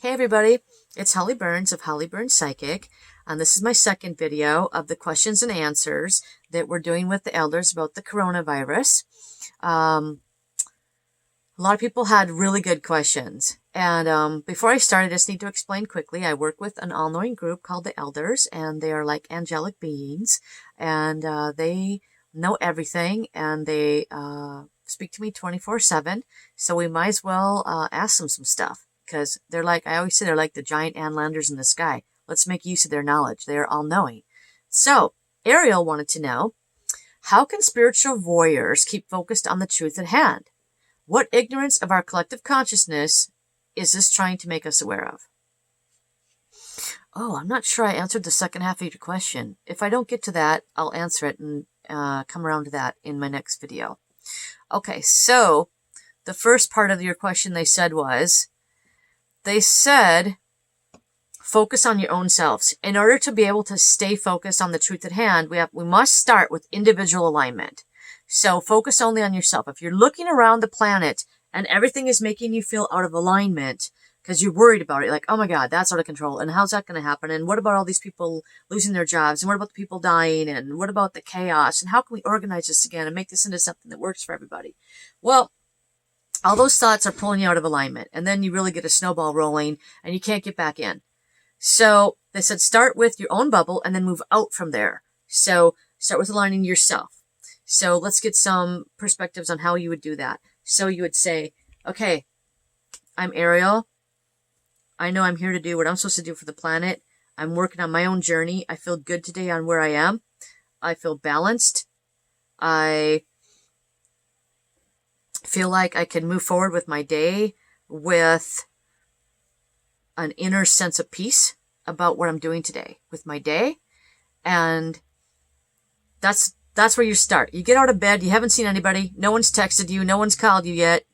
Hey everybody, it's Holly Burns of Holly Burns Psychic, and this is my second video of the questions and answers that we're doing with the elders about the coronavirus. A lot of people had really good questions, and before I start, I just need to explain quickly. I work with an all-knowing group called the Elders, and they are like angelic beings, and they know everything, and they speak to me 24/7, so we might as well ask them some stuff. Because they're like, I always say they're like the giant landlanders in the sky. Let's make use of their knowledge. They are all-knowing. So, Ariel wanted to know, how can spiritual warriors keep focused on the truth at hand? What ignorance of our collective consciousness is this trying to make us aware of? Oh, I'm not sure I answered the second half of your question. If I don't get to that, I'll answer it and come around to that in my next video. Okay, so the first part of your question they said, focus on your own selves. In order to be able to stay focused on the truth at hand, we must start with individual alignment. So focus only on yourself. If you're looking around the planet and everything is making you feel out of alignment because you're worried about it, like, oh my God, that's out of control, and how's that going to happen? And what about all these people losing their jobs? And what about the people dying? And what about the chaos? And how can we organize this again and make this into something that works for everybody? Well, all those thoughts are pulling you out of alignment, and then you really get a snowball rolling, and you can't get back in. So they said start with your own bubble and then move out from there. So start with aligning yourself. So let's get some perspectives on how you would do that. So you would say, okay, I'm Ariel. I know I'm here to do what I'm supposed to do for the planet. I'm working on my own journey. I feel good today on where I am. I feel balanced. I feel like I can move forward with my day with an inner sense of peace about what I'm doing today with my day. And that's where you start. You get out of bed, you haven't seen anybody, no one's texted you, no one's called you yet.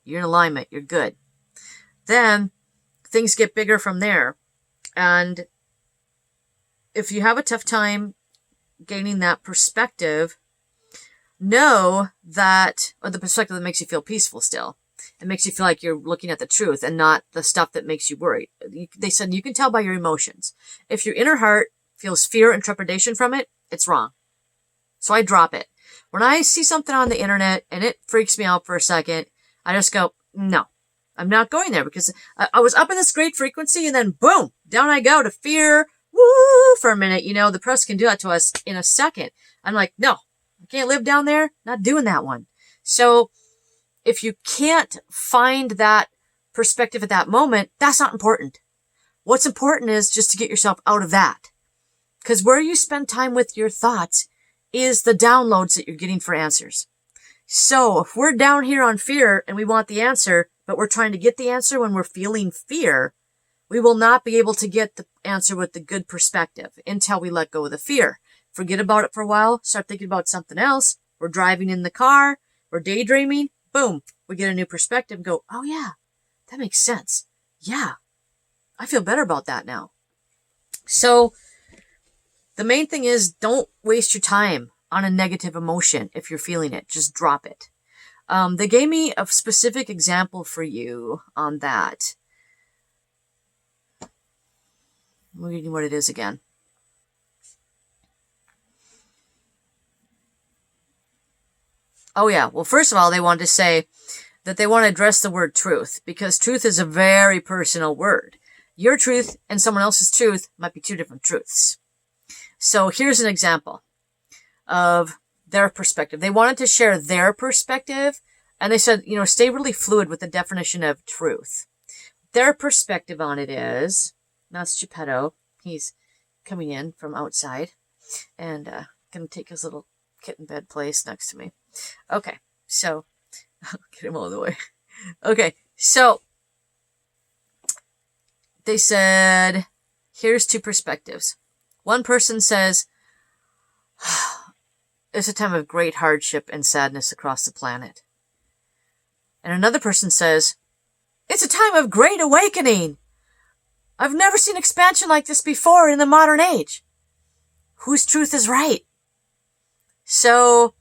You're in alignment, you're good. Then things get bigger from there. And if you have a tough time gaining that perspective, know that, or the perspective that makes you feel peaceful still. It makes you feel like you're looking at the truth and not the stuff that makes you worried. They said you can tell by your emotions. If your inner heart feels fear and trepidation from it, it's wrong. So I drop it. When I see something on the internet and it freaks me out for a second, I just go, no, I'm not going there, because I was up in this great frequency and then boom, down I go to fear, woo, for a minute. You know, the press can do that to us in a second. I'm like, no, I can't live down there. Not doing that one. So if you can't find that perspective at that moment, that's not important. What's important is just to get yourself out of that. Because where you spend time with your thoughts is the downloads that you're getting for answers. So if we're down here on fear and we want the answer, but we're trying to get the answer when we're feeling fear, we will not be able to get the answer with the good perspective until we let go of the fear. Forget about it for a while, start thinking about something else. We're driving in the car, we're daydreaming, boom, we get a new perspective and go, oh yeah, that makes sense. Yeah, I feel better about that now. So the main thing is, don't waste your time on a negative emotion if you're feeling it. Just drop it. They gave me a specific example for you on that. I'm reading what it is again. Oh yeah, well first of all, they wanted to say that they want to address the word truth, because truth is a very personal word. Your truth and someone else's truth might be two different truths. So here's an example of their perspective. They wanted to share their perspective, and they said, you know, stay really fluid with the definition of truth. Their perspective on it is, that's Geppetto. He's coming in from outside and going to take his little kitten bed place next to me. Okay, so get him all the way. Okay, so they said, here's two perspectives. One person says, it's a time of great hardship and sadness across the planet. And another person says, it's a time of great awakening. I've never seen expansion like this before in the modern age. Whose truth is right? So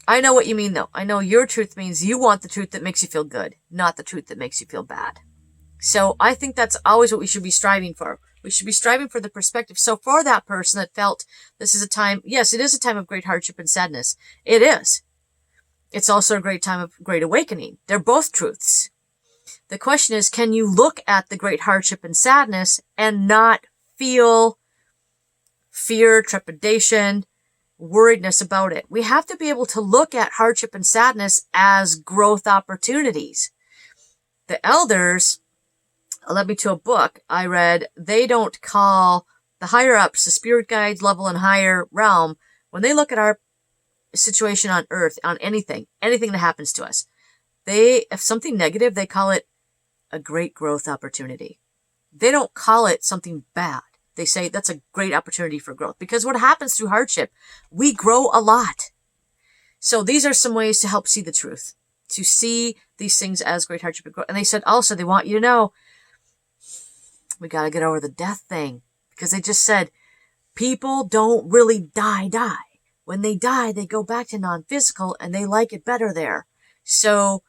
I know what you mean, though. I know your truth means you want the truth that makes you feel good, not the truth that makes you feel bad. So I think that's always what we should be striving for. We should be striving for the perspective. So for that person that felt this is a time, yes, it is a time of great hardship and sadness. It is. It's also a great time of great awakening. They're both truths. The question is, can you look at the great hardship and sadness and not feel fear, trepidation, worriedness about it? We have to be able to look at hardship and sadness as growth opportunities. The elders led me to a book I read. They don't call the higher ups, the spirit guides, level and higher realm, when they look at our situation on earth, on anything that happens to us, if something negative, they call it a great growth opportunity. They don't call it something bad. They say that's a great opportunity for growth, because what happens through hardship, we grow a lot. So these are some ways to help see the truth, to see these things as great hardship and growth. And they said also, they want you to know, we got to get over the death thing, because they just said people don't really die. When they die, they go back to non-physical and they like it better there. So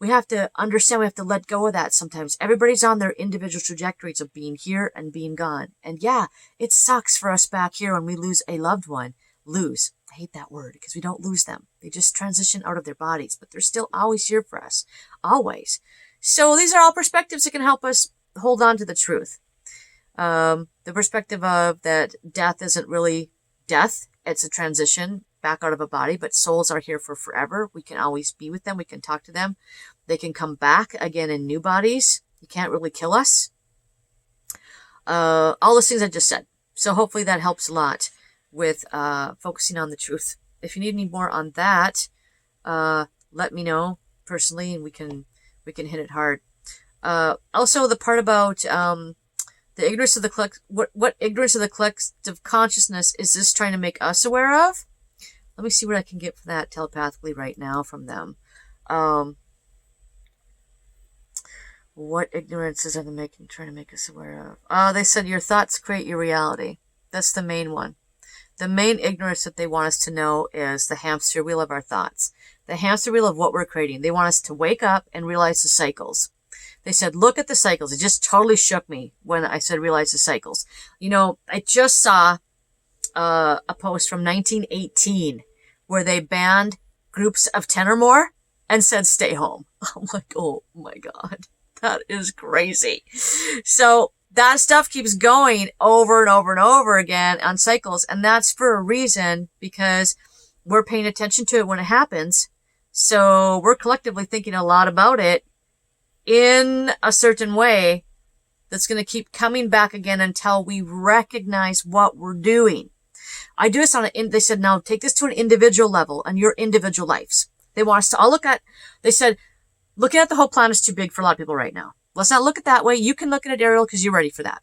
we have to understand, we have to let go of that sometimes. Everybody's on their individual trajectories of being here and being gone. And yeah, it sucks for us back here when we lose a loved one. Lose. I hate that word, because we don't lose them. They just transition out of their bodies, but they're still always here for us. Always. So these are all perspectives that can help us hold on to the truth. The perspective of that death isn't really death. It's a transition back out of a body, but souls are here for forever. We can always be with them. We can talk to them. They can come back again in new bodies. You can't really kill us. All those things I just said. So hopefully that helps a lot with focusing on the truth. If you need any more on that, let me know personally, and we can hit it hard. Also, the part about the ignorance of the what ignorance of the collective consciousness is this trying to make us aware of? Let me see what I can get for that telepathically right now from them. What ignorances are they trying to make us aware of? They said your thoughts create your reality. That's the main one. The main ignorance that they want us to know is the hamster wheel of our thoughts. The hamster wheel of what we're creating. They want us to wake up and realize the cycles. They said, look at the cycles. It just totally shook me when I said realize the cycles. You know, I just saw a post from 1918 where they banned groups of 10 or more and said stay home. I'm like, oh my God, that is crazy. So that stuff keeps going over and over and over again on cycles. And that's for a reason, because we're paying attention to it when it happens. So we're collectively thinking a lot about it in a certain way that's going to keep coming back again until we recognize what we're doing. I do this they said, now take this to an individual level on your individual lives. They want us to all they said, looking at the whole planet is too big for a lot of people right now. Let's not look at it that way. You can look at it, Ariel, because you're ready for that.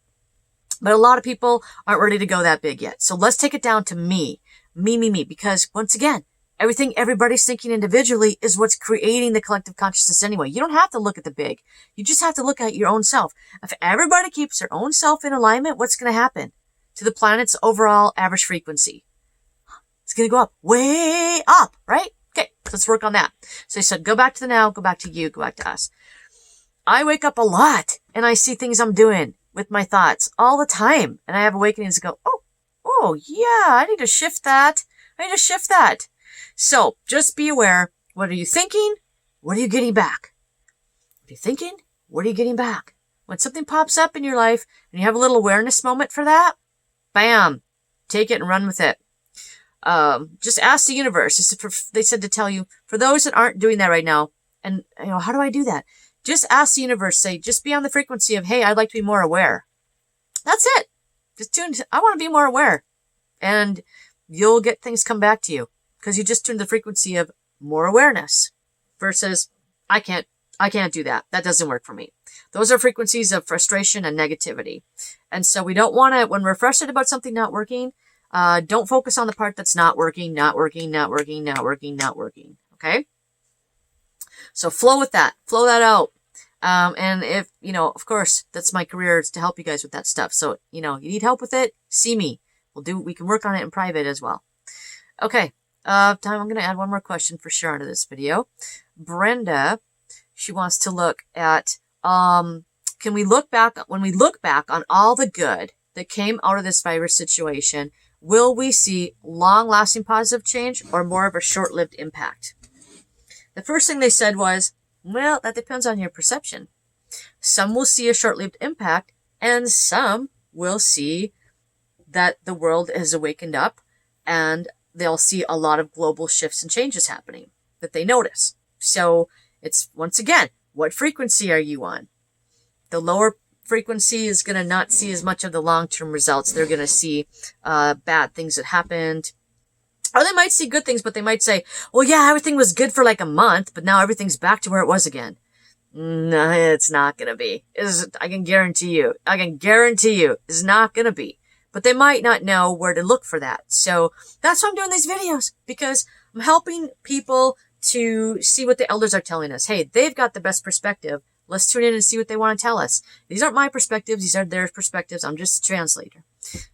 But a lot of people aren't ready to go that big yet. So let's take it down to me, because once again, everything everybody's thinking individually is what's creating the collective consciousness anyway. You don't have to look at the big. You just have to look at your own self. If everybody keeps their own self in alignment, what's going to happen to the planet's overall average frequency? It's going to go up, way up, right? Okay, so let's work on that. So they said, go back to the now, go back to you, go back to us. I wake up a lot and I see things I'm doing with my thoughts all the time. And I have awakenings that go, oh yeah, I need to shift that. So just be aware. What are you thinking? What are you getting back? What are you thinking? What are you getting back? When something pops up in your life and you have a little awareness moment for that, bam, take it and run with it. Just ask the universe. They said to tell you, for those that aren't doing that right now, and how do I do that? Just ask the universe, just be on the frequency of, hey, I'd like to be more aware. That's it. Just I want to be more aware. And you'll get things come back to you, because you just tuned the frequency of more awareness versus I can't do that. That doesn't work for me. Those are frequencies of frustration and negativity. And so we don't want to, when we're frustrated about something not working, don't focus on the part that's not working. Okay? So flow with that. Flow that out. And if, of course, that's my career, is to help you guys with that stuff. So, you need help with it, see me. We can work on it in private as well. Okay. I'm going to add one more question for sure into this video. Brenda, she wants to look at, when we look back on all the good that came out of this virus situation, will we see long-lasting positive change or more of a short-lived impact? The first thing they said was, well, that depends on your perception. Some will see a short-lived impact, and some will see that the world has awakened up, and they'll see a lot of global shifts and changes happening that they notice. So it's, once again, what frequency are you on? The lower frequency is going to not see as much of the long-term results. They're going to see bad things that happened. Or they might see good things, but they might say, well, yeah, everything was good for like a month, but now everything's back to where it was again. No, it's not going to be. I can guarantee you, it's not going to be. But they might not know where to look for that. So that's why I'm doing these videos, because I'm helping people to see what the elders are telling us. Hey, they've got the best perspective. Let's tune in and see what they want to tell us. These aren't my perspectives. These are their perspectives. I'm just a translator.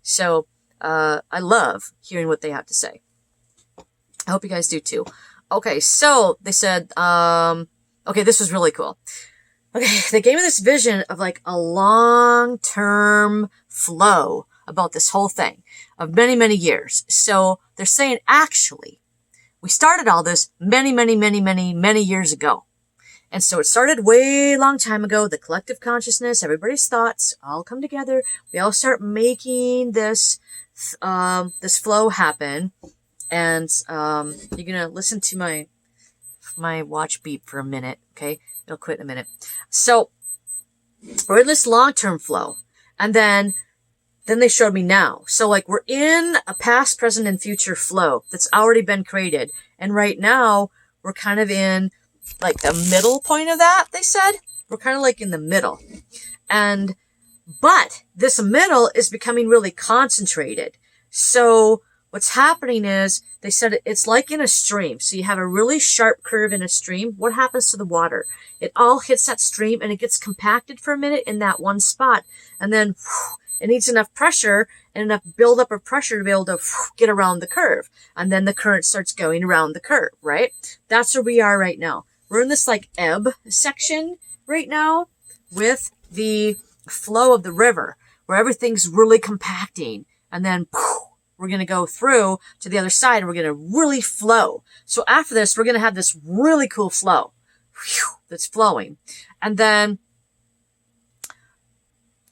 So I love hearing what they have to say. I hope you guys do too. Okay, so they said, okay, this was really cool. Okay, they gave me this vision of like a long-term flow about this whole thing of many, many years. So they're saying, actually, we started all this many, many, many, many, many years ago. And so it started way long time ago. The collective consciousness, everybody's thoughts all come together. We all start making this flow happen. And you're gonna listen to my watch beep for a minute, okay? It'll quit in a minute. So we're in this long-term flow, and then they showed me now. So like we're in a past, present, and future flow that's already been created, and right now we're kind of in like the middle point of that. They said we're kind of like in the middle, but this middle is becoming really concentrated. So what's happening is, they said it's like in a stream. So you have a really sharp curve in a stream. What happens to the water? It all hits that stream and it gets compacted for a minute in that one spot. And then it needs enough pressure and enough buildup of pressure to be able to get around the curve. And then the current starts going around the curve, right? That's where we are right now. We're in this like ebb section right now with the flow of the river where everything's really compacting. And then we're going to go through to the other side and we're going to really flow. So after this, we're going to have this really cool flow that's flowing. And then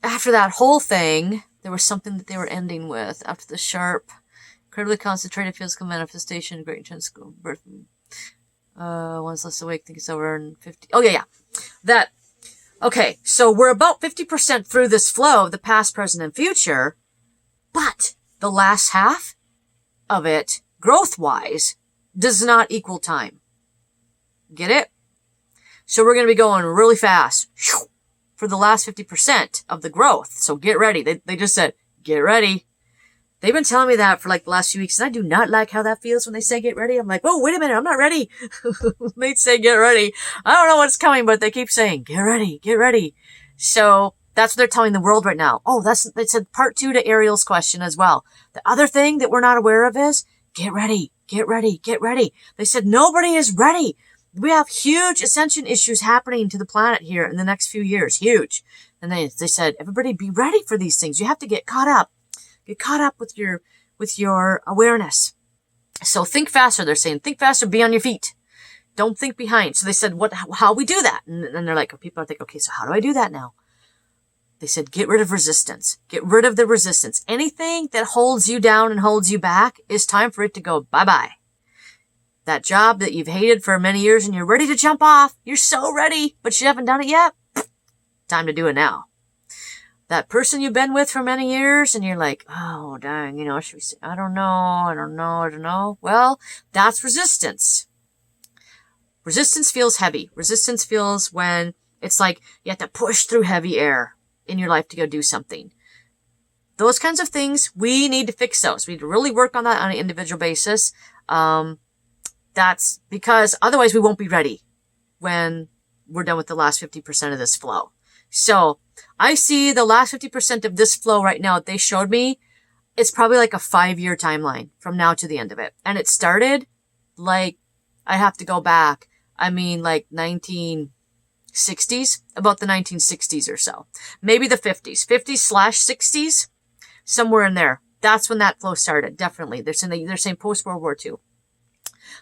after that whole thing, there was something that they were ending with. After the sharp, incredibly concentrated physical manifestation, great intense birth. Once less awake, think it's over in 50. Oh, yeah. That. Okay. So we're about 50% through this flow of the past, present, and future, but the last half of it, growth-wise, does not equal time. Get it? So we're going to be going really fast for the last 50% of the growth. So get ready. They just said, get ready. They've been telling me that for like the last few weeks, and I do not like how that feels when they say get ready. I'm like, oh, wait a minute, I'm not ready. They say get ready. I don't know what's coming, but they keep saying, get ready, get ready. So that's what they're telling the world right now. Oh, they said part 2 to Ariel's question as well. The other thing that we're not aware of is, get ready, get ready, get ready. They said nobody is ready. We have huge ascension issues happening to the planet here in the next few years. Huge. And they said, everybody be ready for these things. You have to get caught up. Get caught up with your awareness. So think faster. They're saying, think faster, be on your feet. Don't think behind. So they said, how we do that? And they're like, people are thinking, okay, so how do I do that now? They said, get rid of resistance. Get rid of the resistance. Anything that holds you down and holds you back, is time for it to go bye-bye. That job that you've hated for many years and you're ready to jump off. You're so ready, but you haven't done it yet. Time to do it now. That person you've been with for many years and you're like, oh, dang, should we say, I don't know. Well, that's resistance. Resistance feels heavy. Resistance feels when it's like you have to push through heavy air in your life to go do something. Those kinds of things, we need to fix those. We need to really work on that on an individual basis. That's because otherwise we won't be ready when we're done with the last 50% of this flow. So I see the last 50% of this flow right now that they showed me. It's probably like a 5-year timeline from now to the end of it. And it started like, I have to go back. I mean, like 19 60s, about the 1960s or so. Maybe the 50s, 50s/60s, somewhere in there. That's when that flow started, definitely. They're saying post-World War II.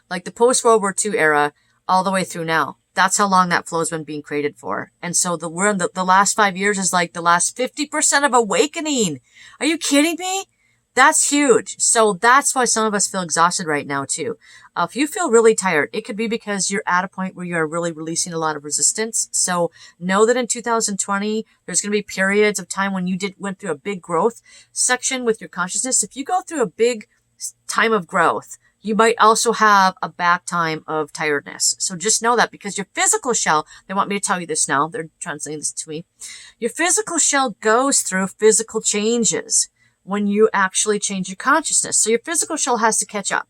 Like the post-World War II era all the way through now. That's how long that flow's been being created for. And so we're in the last 5 years is like the last 50% of awakening. Are you kidding me? That's huge. So that's why some of us feel exhausted right now too. If you feel really tired, it could be because you're at a point where you are really releasing a lot of resistance. So know that in 2020, there's going to be periods of time when you went through a big growth section with your consciousness. If you go through a big time of growth, you might also have a back time of tiredness. So just know that, because your physical shell, they want me to tell you this now, they're translating this to me. Your physical shell goes through physical changes when you actually change your consciousness. So your physical shell has to catch up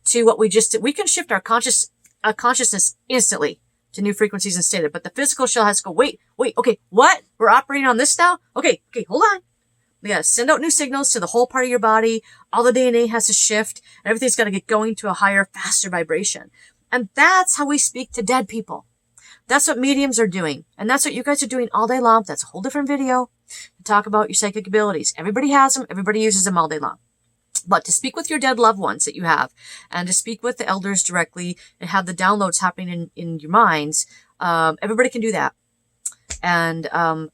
to what we just did. We can shift our consciousness instantly to new frequencies and state it, but the physical shell has to go, wait, okay, what? We're operating on this now? Okay, hold on. We gotta send out new signals to the whole part of your body. All the DNA has to shift, and everything's gotta get going to a higher, faster vibration. And that's how we speak to dead people. That's what mediums are doing. And that's what you guys are doing all day long. That's a whole different video to talk about your psychic abilities. Everybody has them. Everybody uses them all day long. But to speak with your dead loved ones that you have, and to speak with the elders directly, and have the downloads happening in your minds, everybody can do that. And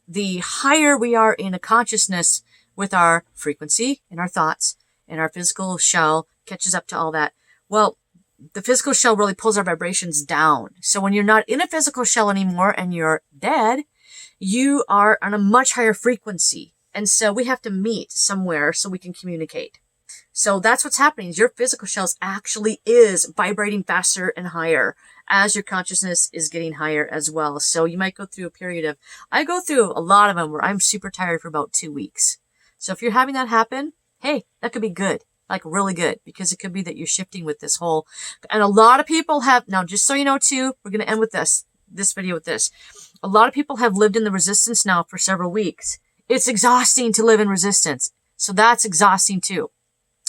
the higher we are in a consciousness with our frequency and our thoughts, and our physical shell catches up to all that, well, the physical shell really pulls our vibrations down. So when you're not in a physical shell anymore and you're dead, you are on a much higher frequency. And so we have to meet somewhere so we can communicate. So that's what's happening, is your physical shells actually is vibrating faster and higher as your consciousness is getting higher as well. So you might go through a period of, I go through a lot of them where I'm super tired for about 2 weeks. So if you're having that happen, hey, that could be good. Like really good, because it could be that you're shifting with this whole, and a lot of people have, now just so you know too, we're going to end with this video with this. A lot of people have lived in the resistance now for several weeks. It's exhausting to live in resistance. So that's exhausting too.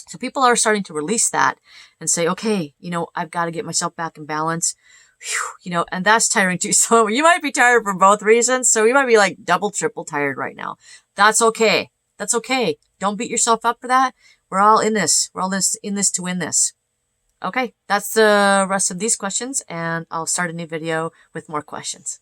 So people are starting to release that and say, okay, I've got to get myself back in balance. Whew, and that's tiring too. So you might be tired for both reasons. So you might be like double, triple tired right now. That's okay. That's okay. Don't beat yourself up for that. We're all in this. We're all in this to win this. Okay, that's the rest of these questions, and I'll start a new video with more questions.